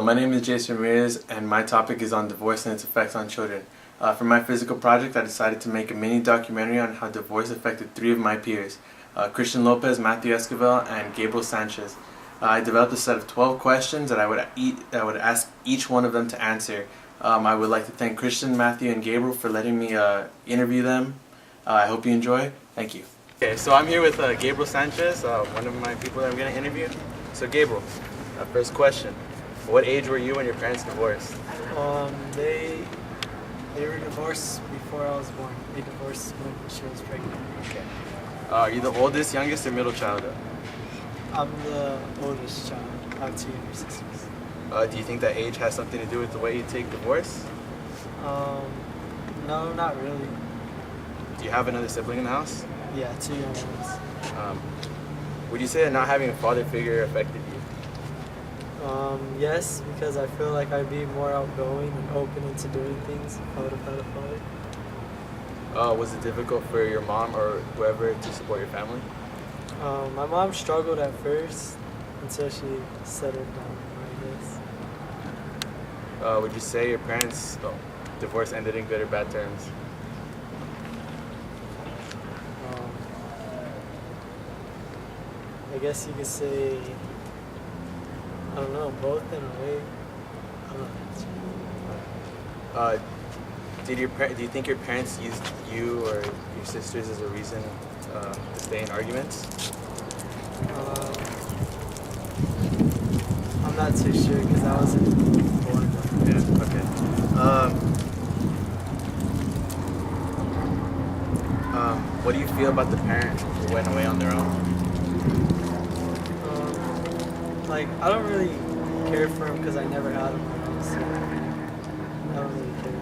My name is Jason Ramirez, and my topic is on divorce and its effects on children. For my physical project, I decided to make a mini documentary on how divorce affected three of my peers, Christian Lopez, Matthew Esquivel, and Gabriel Sanchez. I developed a set of 12 questions that I would ask each one of them to answer. I would like to thank Christian, Matthew, and Gabriel for letting me interview them. I hope you enjoy. Thank you. Okay, so I'm here with Gabriel Sanchez, one of my people that I'm going to interview. So Gabriel, first question. What age were you when your parents divorced? They were divorced before I was born. They divorced when she was pregnant. Okay. Are you the oldest, youngest, or middle child? I'm the oldest child. I have two younger sisters. Do you think that age has something to do with the way you take divorce? No, not really. Do you have another sibling in the house? Yeah, two young ones. Would you say that not having a father figure affected you? Yes, because I feel like I'd be more outgoing and open into doing things if I would have had a father. Was it difficult for your mom or whoever to support your family? My mom struggled at first until she settled down, I guess. Would you say your parents' divorce ended in good or bad terms? I guess you could say, I don't know, both in a way. I don't know. Do you think your parents used you or your sisters as a reason to stay in arguments? I'm not too sure because I wasn't born. Yeah. Okay. What do you feel about the parent who went away on their own? I don't really care for him because I never had him around, so I don't really care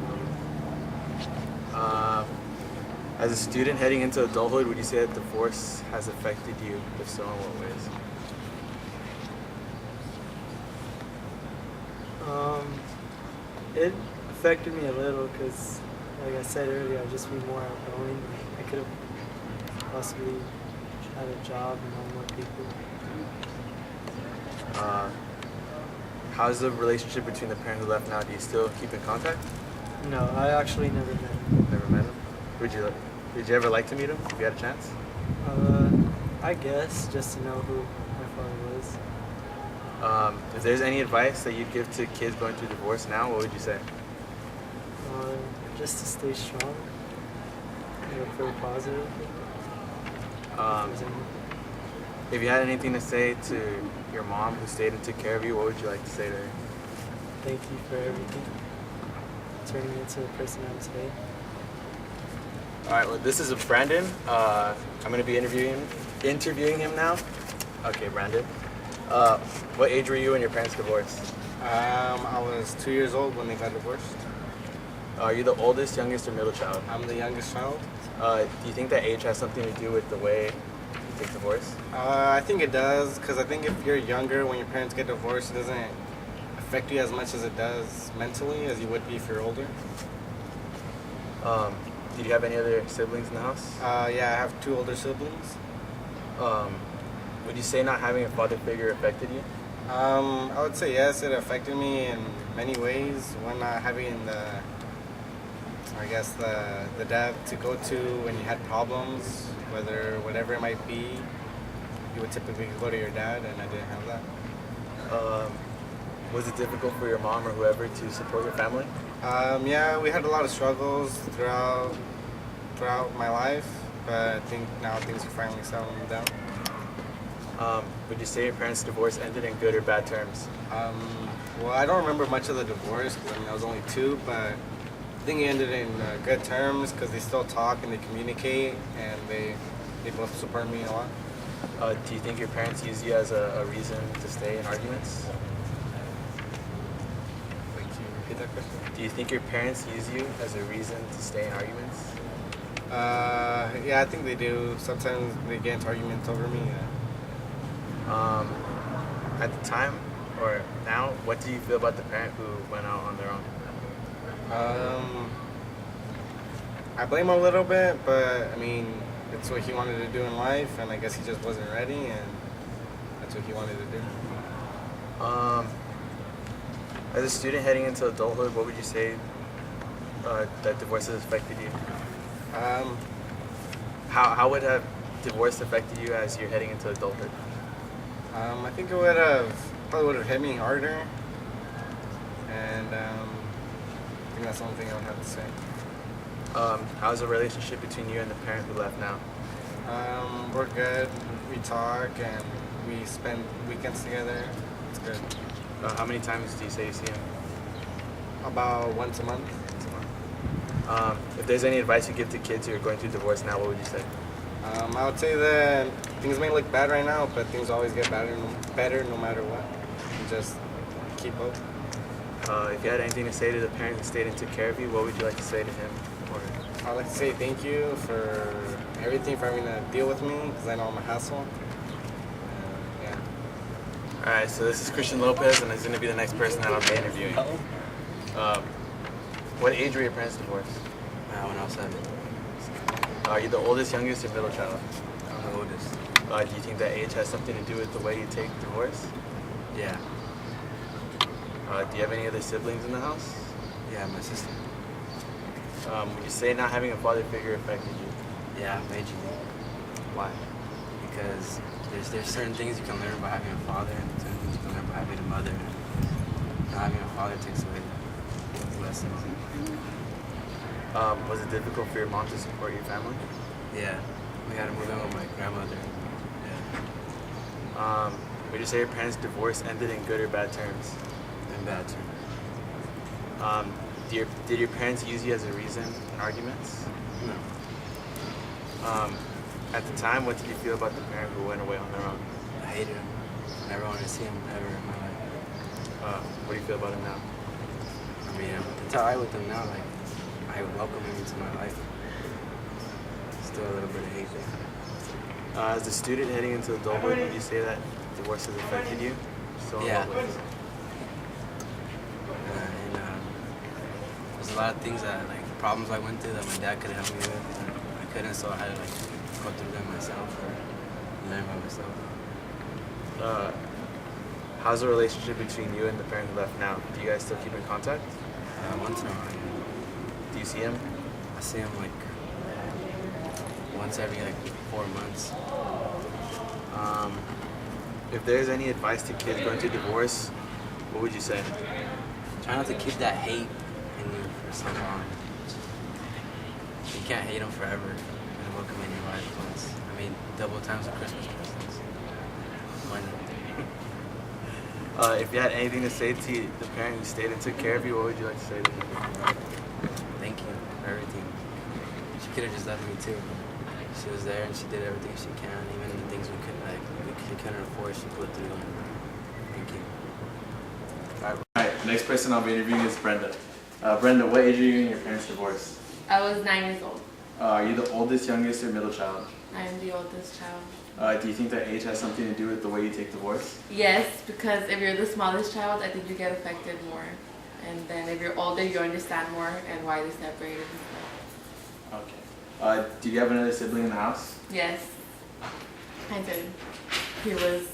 about him. As a student heading into adulthood, would you say that divorce has affected you? If so, in what ways? It affected me a little because, like I said earlier, I'd just be more outgoing. I could have possibly had a job and known more people. How's the relationship between the parent who left now? Do you still keep in contact? No, I actually never met him. Never met him? Would you ever like to meet him if you had a chance? I guess, just to know who my father was. If there's any advice that you'd give to kids going through divorce now, what would you say? Just to stay strong. Look for positive. If you had anything to say to your mom who stayed and took care of you, what would you like to say to her? Thank you for everything. Turning me into the person I am today. Alright, well this is Brandon. I'm going to be interviewing him now. Okay, Brandon. What age were you when your parents divorced? I was 2 years old when they got divorced. Are you the oldest, youngest, or middle child? I'm the youngest child. Do you think that age has something to do with the way you take divorce? I think it does, because I think if you're younger when your parents get divorced, it doesn't affect you as much as it does mentally as you would be if you're older. Did you have any other siblings in the house? Yeah, I have two older siblings. Would you say not having a father figure affected you? I would say yes, it affected me in many ways. One, not having the dad to go to when you had problems, whatever it might be, you would typically go to your dad, and I didn't have that. Was it difficult for your mom or whoever to support your family? Yeah, we had a lot of struggles throughout my life, but I think now things are finally settling down. Would you say your parents' divorce ended in good or bad terms? Well, I don't remember much of the divorce because I was only 2, but I think it ended in good terms because they still talk and they communicate, and they both support me a lot. Do you think your parents use you as a reason to stay in arguments? Can you repeat that question? Do you think your parents use you as a reason to stay in arguments? Yeah, I think they do. Sometimes they get into arguments over me. At the time or now, what do you feel about the parent who went out on their own? I blame him a little bit, but I mean, it's what he wanted to do in life, and I guess he just wasn't ready, and that's what he wanted to do. As a student heading into adulthood, what would you say that divorce has affected you? Um, How would have divorce affected you as you're heading into adulthood? I think it would have probably would have hit me harder, and I think that's the only thing I would have to say. How's the relationship between you and the parent who left now? We're good. We talk and we spend weekends together. It's good. How many times do you say you see him? About once a month. If there's any advice you give to kids who are going through divorce now, what would you say? I would say that things may look bad right now, but things always get better no matter what. And just keep up. If you had anything to say to the parent who stayed and took care of you, what would you like to say to him? Or I'd like to say thank you for everything, for having to deal with me, because I know I'm a hassle. Yeah. Alright, so this is Christian Lopez, and he's going to be the next person that I'll be interviewing. What age were your parents divorced? When I was 7. Are you the oldest, youngest, or middle child? I'm the oldest. Do you think that age has something to do with the way you take divorce? Yeah. Do you have any other siblings in the house? Yeah, my sister. Would you say not having a father figure affected you? Yeah, majorly. Why? Because there's certain things you can learn by having a father, and certain things you can learn by having a mother. And not having a father takes away those lessons. Was it difficult for your mom to support your family? Yeah. We had to move in with my grandmother. Yeah. Would you say your parents' divorce ended in good or bad terms? In bad terms. Did your parents use you as a reason in arguments? No. At the time, what did you feel about the parent who went away on their own? I hated him. I never wanted to see him ever in my life. What do you feel about him now? I mean, until I with him now, like, I welcome him into my life. Still a little bit of hate there. As a student heading into adulthood, would you say that divorce has affected you? So in Yeah. what ways? There's a lot of things that, like, problems I went through that my dad couldn't help me with. And I couldn't, so I had to, like, go through them myself or learn by myself. How's the relationship between you and the parent who left now? Do you guys still keep in contact? Once in a while, Do you see him? I see him, like, once every, like, 4 months. If there's any advice to kids going through divorce, what would you say? Try not to keep that hate in you for so long. You can't hate them forever. And welcome in your life once. I mean, double times of Christmas presents. Why not? If you had anything to say to the parent who stayed and took care of you, what would you like to say to them? Thank you for everything. She could have just left me too. She was there and she did everything she can, even the things we couldn't afford, she put through them. Thank you. Alright, the next person I'll be interviewing is Brenda. Brenda, what age are you in your parents' divorce? I was 9 years old. Are you the oldest, youngest, or middle child? I am the oldest child. Do you think that age has something to do with the way you take divorce? Yes, because if you're the smallest child, I think you get affected more. And then if you're older, you understand more and why they separated and stuff. Okay. Do you have another sibling in the house? Yes, I did. He was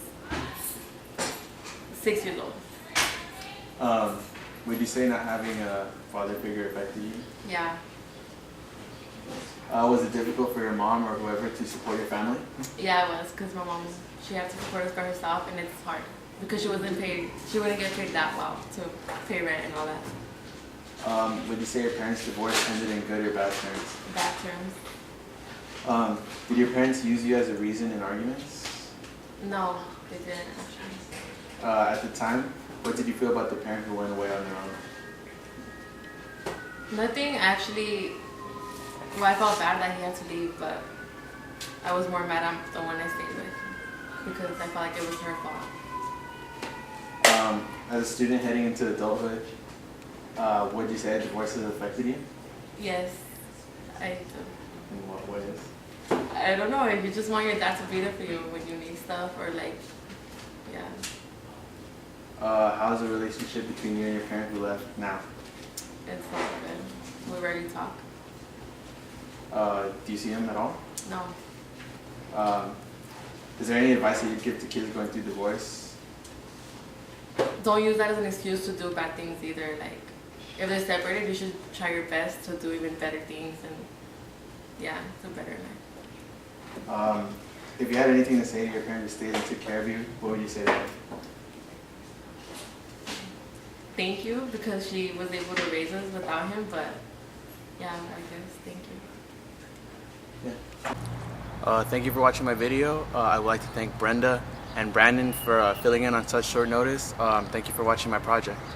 6 years old. Would you say not having a father figure affected you? Yeah. Was it difficult for your mom or whoever to support your family? Yeah, it was, because my mom, she had to support us by herself, and it's hard. Because she wouldn't get paid that well to pay rent and all that. Would you say your parents' divorce ended in good or bad terms? Bad terms. Did your parents use you as a reason in arguments? No, they didn't actually. At the time, what did you feel about the parent who went away on their own? Nothing actually. Well, I felt bad that he had to leave, but I was more mad at the one I stayed with because I felt like it was her fault. As a student heading into adulthood, would you say divorce has affected you? Yes, I do. In what ways? I don't know, if you just want your dad to be there for you when you need stuff or like, yeah. How's the relationship between you and your parent who left now? It's not good. We rarely talk. Do you see him at all? No. Is there any advice that you'd give to kids going through divorce? don't use that as an excuse to do bad things either. Like, if they're separated, you should try your best to do even better things and, yeah, do better in life. If you had anything to say to your parents who stayed and took care of you, what would you say to them? Thank you, because she was able to raise us without him, but yeah, I guess thank you. Thank you for watching my video. I would like to thank Brenda and Brandon for filling in on such short notice. Thank you for watching my project.